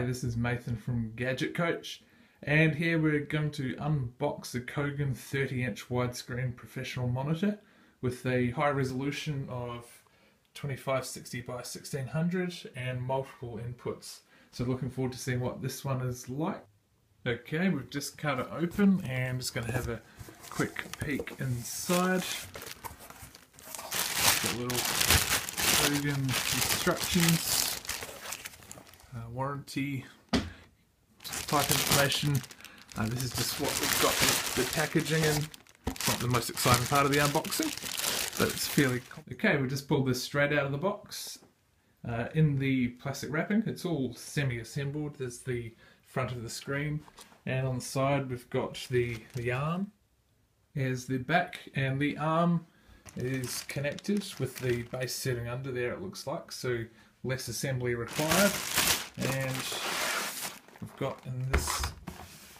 this is Nathan from Gadget Coach, and here we're going to unbox the Kogan 30-inch widescreen professional monitor with a high resolution of 2560x1600 and multiple inputs. So looking forward to seeing what this one is like. Okay, we've just cut it open and just going to have a quick peek inside. Got little Kogan instructions. Warranty type information. This is just what we've got the packaging in. It's not the most exciting part of the unboxing, but it's fairly okay. We just pulled this straight out of the box. In the plastic wrapping, it's all semi-assembled. There's the front of the screen, and on the side we've got the arm. Here's the back, and the arm is connected with the base setting under there, it looks like, so less assembly required. And we've got in this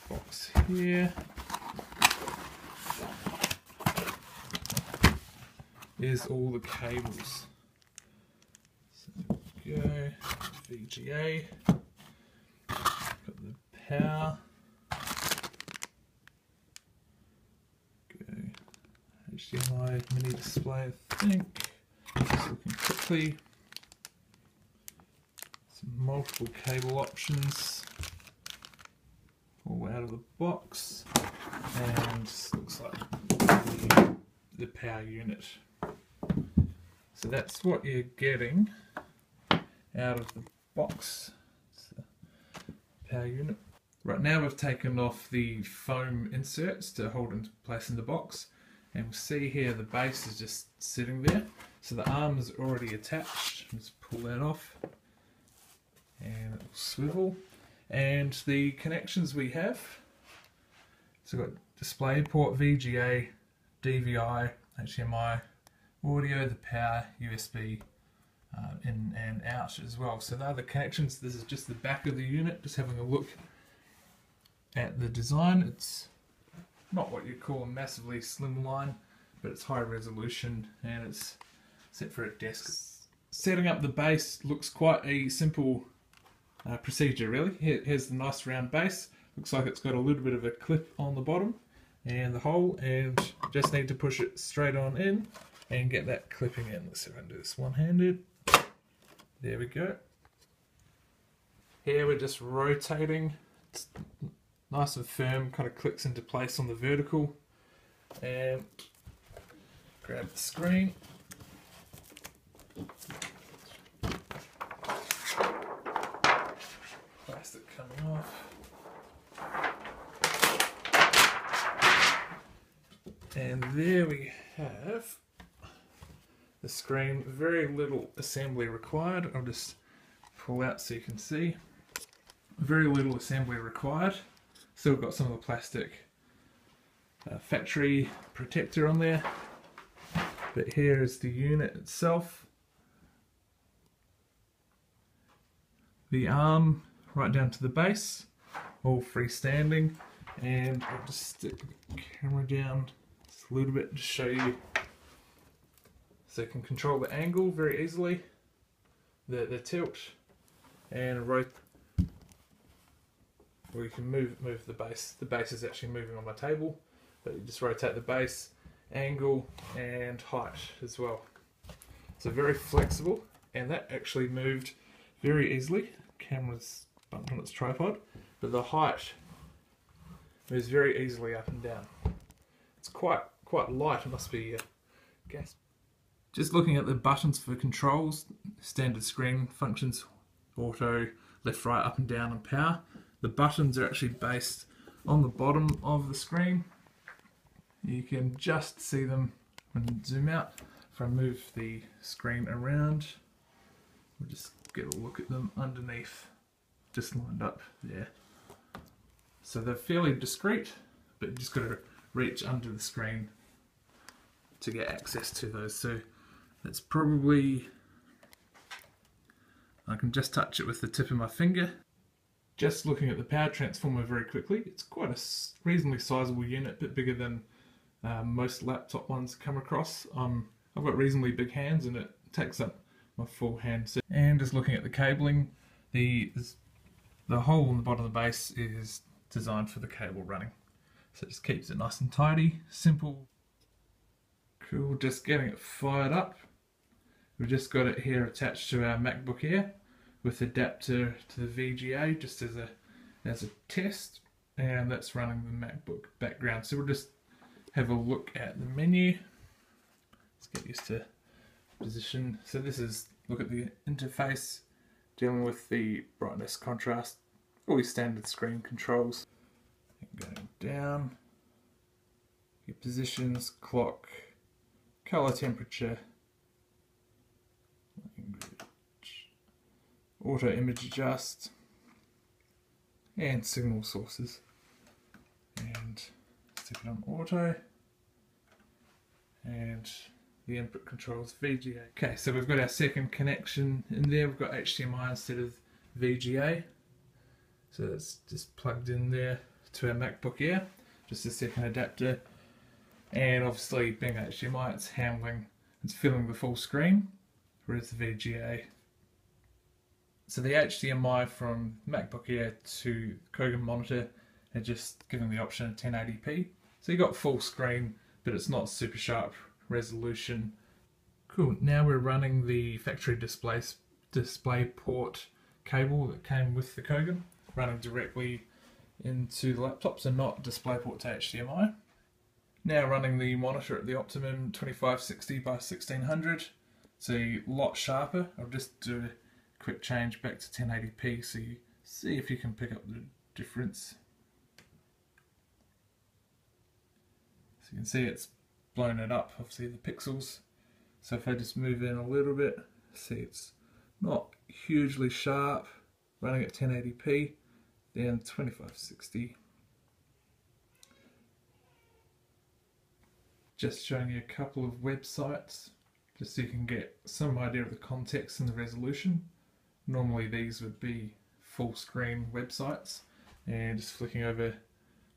box here is all the cables. So there we go, VGA, got the power, HDMI mini display, I think. Just looking quickly. Some multiple cable options, all out of the box, and looks like the power unit. So that's what you're getting out of the box. It's the power unit. Right now we've taken off the foam inserts to hold into place in the box. And we'll see here the base is just sitting there. So the arm is already attached. Let's pull that off. And it will swivel. And the connections we have. So we've got display port, VGA, DVI, HDMI, audio, the power, USB, in and out as well. So they're the connections. This is just the back of the unit. Just having a look at the design. It's not what you call a massively slim line, but it's high resolution and it's set for a desk. Setting up the base looks quite a simple procedure really. Here's the nice round base. Looks like it's got a little bit of a clip on the bottom and the hole, and just need to push it straight on in and get that clipping in. Let's see if I can do this one-handed. There we go. Here we're just rotating. It's nice and firm, kind of clicks into place on the vertical, and grab the screen. Plastic coming off. And there we have the screen. Very little assembly required. I'll just pull out so you can see. Very little assembly required. Still got some of the plastic factory protector on there, but here is the unit itself. The arm right down to the base, all freestanding, and I'll just stick the camera down just a little bit to show you. So you can control the angle very easily, the tilt, and rotate. Or you can move the base. The base is actually moving on my table, but you just rotate the base, angle, and height as well. So very flexible, and that actually moved very easily. Camera's bumped on its tripod, but the height moves very easily up and down. It's quite light. It must be gas. Just looking at the buttons for controls, standard screen functions, auto, left, right, up and down, and power. The buttons are actually based on the bottom of the screen. You can just see them when you zoom out. If I move the screen around, we'll just get a look at them underneath, just lined up there. So they're fairly discreet, but you just got to reach under the screen to get access to those. So that's probably, I can just touch it with the tip of my finger. Just looking at the power transformer very quickly, it's quite a reasonably sizable unit, a bit bigger than most laptop ones come across. I've got reasonably big hands and it takes up my full hand. And just looking at the cabling, the The hole in the bottom of the base is designed for the cable running. So it just keeps it nice and tidy, simple. Cool, just getting it fired up. We've just got it here attached to our MacBook Air with adapter to the VGA just as a test, and that's running the MacBook background. So we'll just have a look at the menu. Let's get used to position. So this is, look at the interface, dealing with the brightness, contrast, all your standard screen controls. Going down, your positions, clock, color, temperature, auto image adjust, and signal sources. And stick it on auto, and the input controls VGA. Okay, so we've got our second connection in there. We've got HDMI instead of VGA, so it's just plugged in there to our MacBook Air, just a second adapter. And obviously being HDMI, it's filling the full screen, whereas the VGA. So the HDMI from MacBook Air to Kogan monitor are just giving the option of 1080p. So you got full screen, but it's not super sharp resolution. Cool, now we're running the factory display port cable that came with the Kogan, running directly into the laptop, so not DisplayPort to HDMI. Now running the monitor at the Optimum 2560x1600. It's a lot sharper. I'll just do a quick change back to 1080p so you see if you can pick up the difference. So you can see it's blown it up, obviously the pixels. So if I just move in a little bit, see it's not hugely sharp, running at 1080p. Then 2560. Just showing you a couple of websites, just so you can get some idea of the context and the resolution. Normally these would be full screen websites, and just flicking over,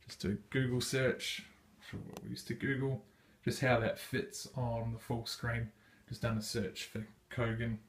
just do a Google search, for what we used to Google, just how that fits on the full screen. Just done a search for Kogan.